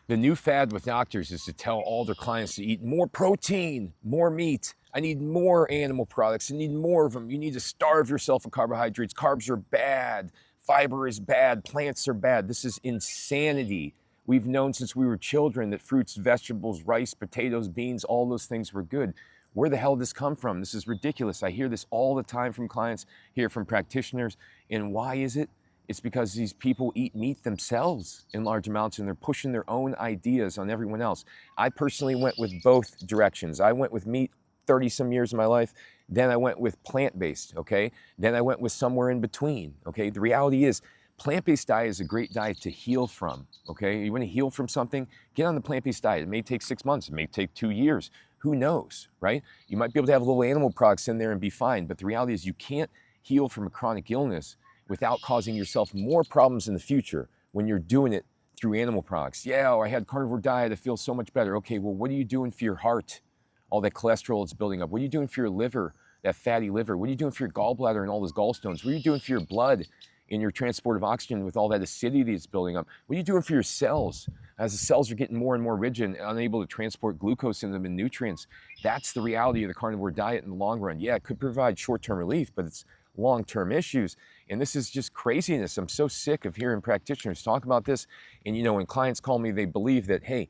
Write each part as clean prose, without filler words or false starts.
The new fad with doctors is to tell all their clients to eat more protein, more meat. I need more animal products. I need more of them. You need to starve yourself of carbohydrates. Carbs are bad. Fiber is bad. Plants are bad. This is insanity. We've known since we were children that fruits, vegetables, rice, potatoes, beans, all those things were good. Where the hell did this come from? This is ridiculous. I hear this all the time from clients, hear from practitioners. And why is it? It's because these people eat meat themselves in large amounts and they're pushing their own ideas on everyone else. I personally went with both directions. I went with meat 30 some years of my life. Then I went with plant-based, okay? Then I went with somewhere in between, okay? The reality is plant-based diet is a great diet to heal from, okay? You want to heal from something, get on the plant-based diet. It may take 6 months, it may take 2 years. Who knows, right? You might be able to have little animal products in there and be fine, but the reality is you can't heal from a chronic illness without causing yourself more problems in the future when you're doing it through animal products. Yeah, I had carnivore diet, I feel so much better. Okay, well, what are you doing for your heart? All that cholesterol that's building up. What are you doing for your liver, that fatty liver? What are you doing for your gallbladder and all those gallstones? What are you doing for your blood in your transport of oxygen with all that acidity that's building up? What are you doing for your cells? As the cells are getting more and more rigid and unable to transport glucose in them and nutrients, that's the reality of the carnivore diet in the long run. Yeah, it could provide short-term relief, but it's long-term issues. And this is just craziness. I'm so sick of hearing practitioners talk about this. And when clients call me, they believe that, hey,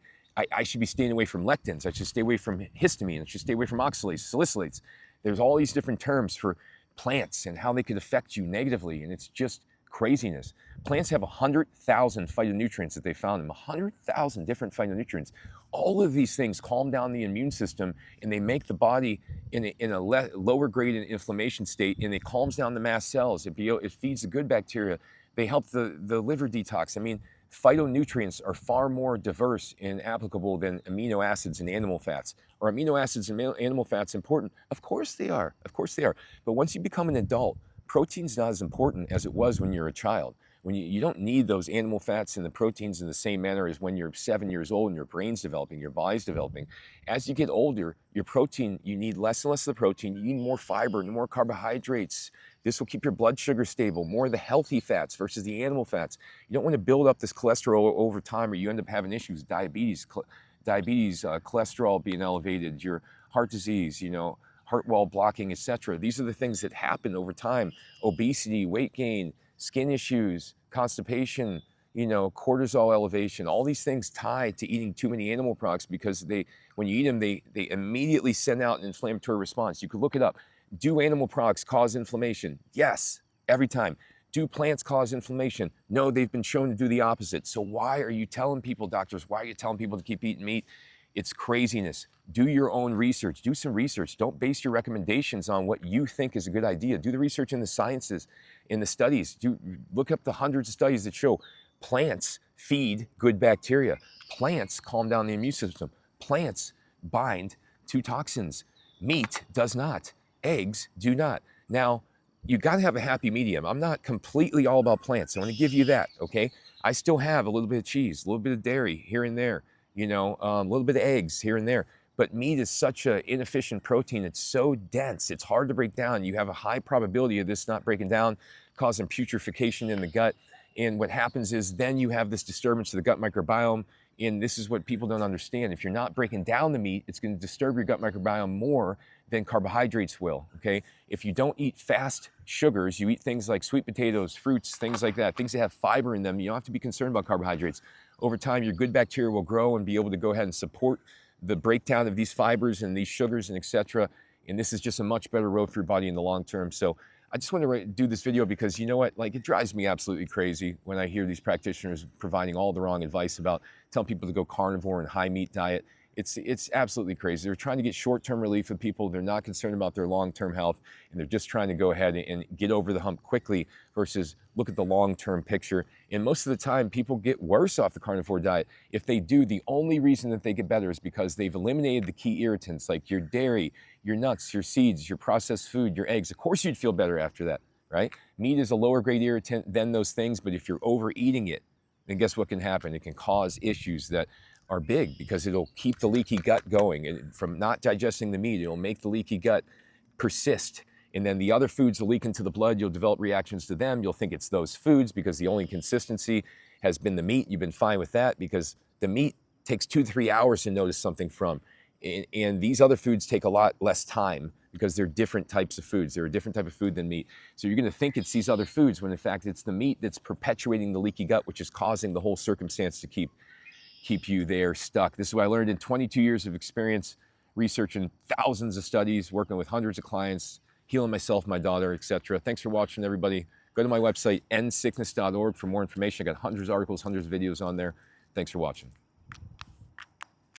I should be staying away from lectins. I should stay away from histamine. I should stay away from oxalates, salicylates. There's all these different terms for plants and how they could affect you negatively. And it's just craziness. Plants have 100,000 phytonutrients that they found in them, 100,000 different phytonutrients. All of these things calm down the immune system and they make the body in a lower grade inflammation state, and it calms down the mast cells. It feeds the good bacteria. They help the liver detox. I mean, phytonutrients are far more diverse and applicable than amino acids and animal fats. Are amino acids and animal fats important? Of course they are. Of course they are. But once you become an adult, protein's not as important as it was when you're a child. When you don't need those animal fats and the proteins in the same manner as when you're 7 years old and your brain's developing, your body's developing. As you get older, your protein, you need less and less of the protein. You need more fiber and more carbohydrates. This will keep your blood sugar stable, more of the healthy fats versus the animal fats. You don't want to build up this cholesterol over time or you end up having issues, diabetes, cholesterol being elevated, your heart disease, heart wall blocking, etc. These are the things that happen over time. Obesity, weight gain, skin issues, constipation, cortisol elevation, all these things tie to eating too many animal products because when you eat them, they immediately send out an inflammatory response. You could look it up. Do animal products cause inflammation? Yes, every time. Do plants cause inflammation? No, they've been shown to do the opposite. So why are you telling people, doctors, why are you telling people to keep eating meat? It's craziness. Do your own research. Do some research. Don't base your recommendations on what you think is a good idea. Do the research in the sciences, in the studies. Look up the hundreds of studies that show plants feed good bacteria. Plants calm down the immune system. Plants bind to toxins. Meat does not. Eggs do not. Now, you got to have a happy medium. I'm not completely all about plants. I want to give you that, okay? I still have a little bit of cheese, a little bit of dairy here and there, a little bit of eggs here and there. But meat is such an inefficient protein. It's so dense. It's hard to break down. You have a high probability of this not breaking down, causing putrefaction in the gut. And what happens is then you have this disturbance to the gut microbiome. And this is what people don't understand. If you're not breaking down the meat, it's going to disturb your gut microbiome more than carbohydrates will, okay? If you don't eat fast sugars, you eat things like sweet potatoes, fruits, things like that, things that have fiber in them, you don't have to be concerned about carbohydrates. Over time, your good bacteria will grow and be able to go ahead and support the breakdown of these fibers and these sugars and etc. And this is just a much better road for your body in the long term. So I just want to do this video because you know what, it drives me absolutely crazy when I hear these practitioners providing all the wrong advice about telling people to go carnivore and high meat diet. It's absolutely crazy. They're trying to get short-term relief with people. They're not concerned about their long-term health, and they're just trying to go ahead and get over the hump quickly versus look at the long-term picture. And most of the time, people get worse off the carnivore diet. If they do, the only reason that they get better is because they've eliminated the key irritants like your dairy, your nuts, your seeds, your processed food, your eggs. Of course, you'd feel better after that, right? Meat is a lower-grade irritant than those things, but if you're overeating it, then guess what can happen? It can cause issues that are big because it'll keep the leaky gut going. And from not digesting the meat, it'll make the leaky gut persist. And then the other foods will leak into the blood. You'll develop reactions to them. You'll think it's those foods because the only consistency has been the meat. You've been fine with that because the meat takes 2 to 3 hours to notice something from. And these other foods take a lot less time because they're different types of foods. They're a different type of food than meat. So you're going to think it's these other foods when in fact it's the meat that's perpetuating the leaky gut, which is causing the whole circumstance to keep you there stuck. This is what I learned in 22 years of experience, researching thousands of studies, working with hundreds of clients, healing myself, my daughter, etc. Thanks for watching, everybody. Go to my website, endsickness.org, for more information. I got hundreds of articles, hundreds of videos on there. Thanks for watching.